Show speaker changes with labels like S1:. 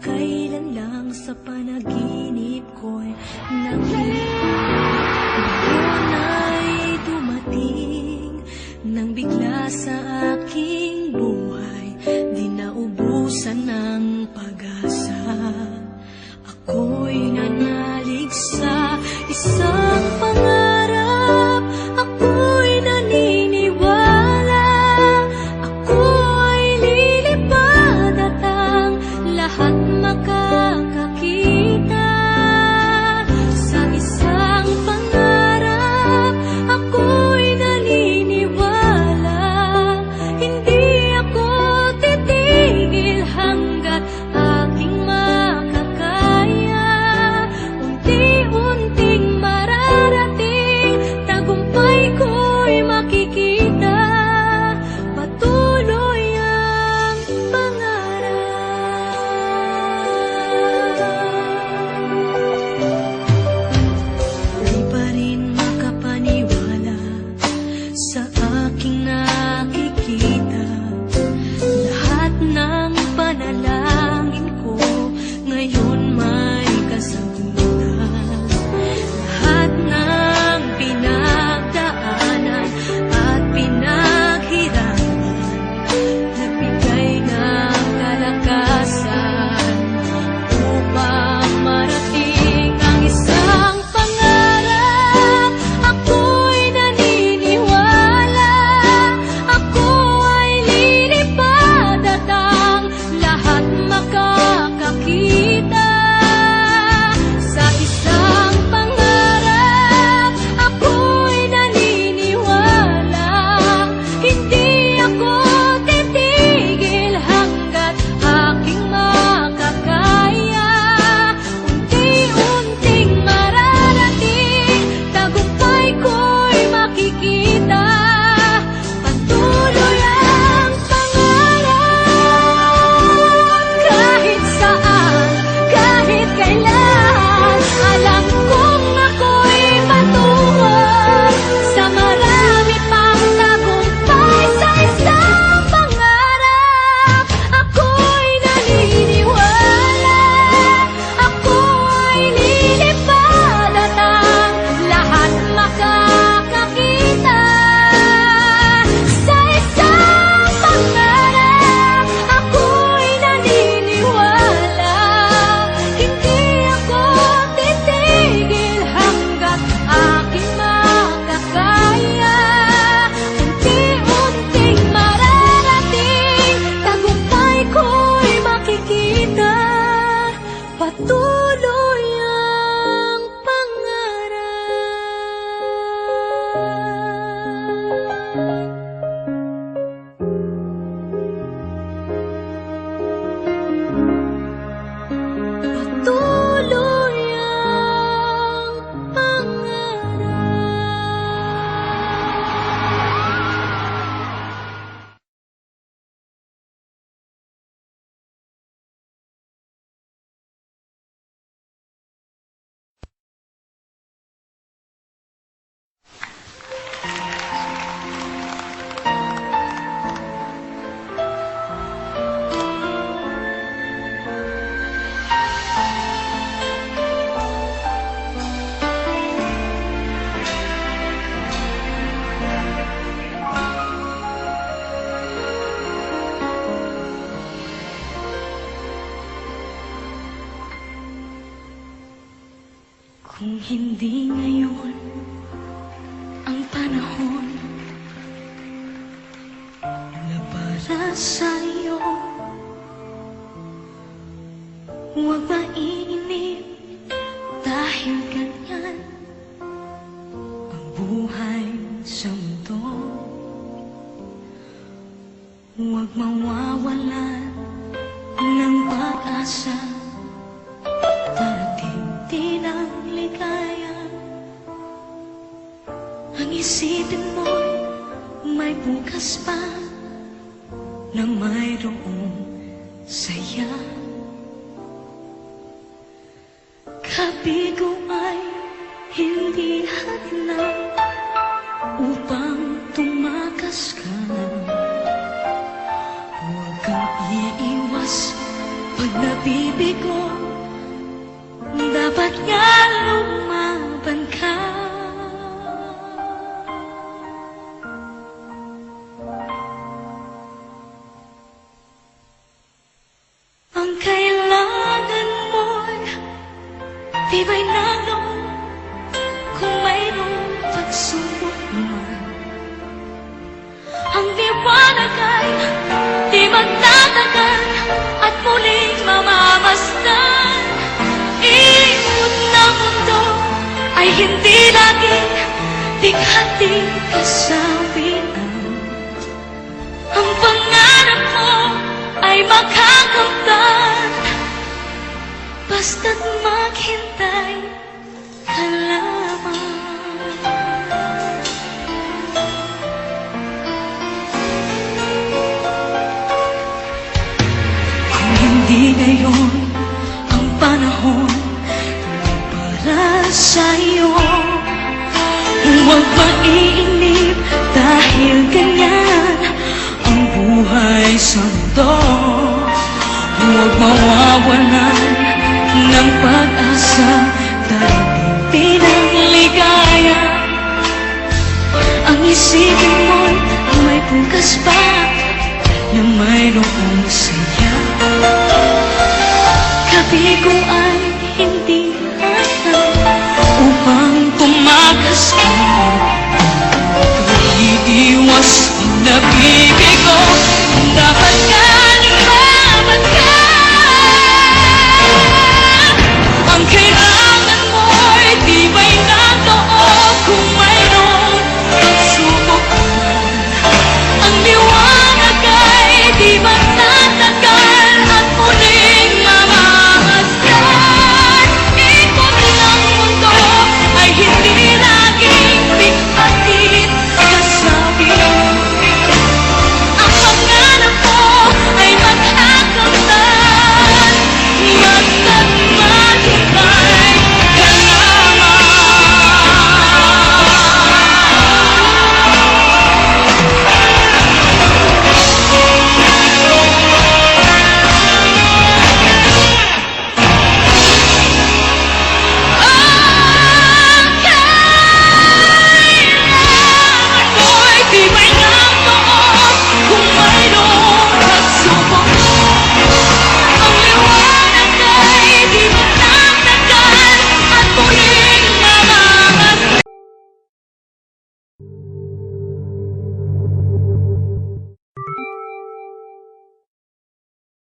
S1: kailan lang sa panaginip ko'y nakita. Ngayon ay dumating nang bigla sa aking buhay, di naubusan ng pag-asa. Ako'y nanalig sa isang pangarap, ako'y naniniwala, ako ay lilipad at ang lahat makakakita. Sa isang pangarap, ako'y naniniwala, hindi ako titigil hanggat aking makakaya. Unti-unting mararating, tagumpay ko'y makikita, patuloy ang pangarap. Di pa rin makapaniwala sa aking nakikita. Lahat ng panalangin ko ngayon may kasagutan. Lahat ng pinagdaanan at pinaghirapan, nagbigay ng kalakasan upang marating ang isang pangarap. Ako'y naniniwala, ako ay lilipad at ang lahat makakakita. Sa isang pangarap, ako'y naniniwala, hindi ako titigil hanggat aking makakaya. Unti-unting mararating, tagumpay ko'y makikita, patuloy ang pangarap. Kahit saan, kahit kailan, alam kong ako'y patungo sa marami pang tagumpay. Sa isang pangarap, ako'y naniniwala, ako ay lilipad at ang lahat makakakita. Sa isang pangarap, ako'y naniniwala, hindi ako titigil hanggat aking makakaya. Unti-unting mararating, tagumpay ko'y makikita, patuloy ang pangarap. Patuloy ang pangarap. Kung hindi ngayon ang panahon na para sa'yo, huwag mainip dahil ganyan ang buhay sa mundo. Huwag mawawalan ng pag-asa, darating din ang ligaya. Ang isipin mo'y may bukas pa na mayroong saya. Kabigo ay hindi hadlang upang tumakas ka. Huwag kang iiwas pag nabibig ang liwanag ay di magtatagal at muling mamamasdan. Ikot ng mundo ay hindi laging likhati kasawian. Ang pangarap mo ay makakamtan, basta't maghintay ka lamang. Kung hindi ngayon ang panahon para sa'yo, huwag maiinip dahil ganyan ang buhay sa mundo. Huwag mawawalan ng pag-asa dahil hindi pinangligaya. Ang isipin mo'y may bukas pa na mayroong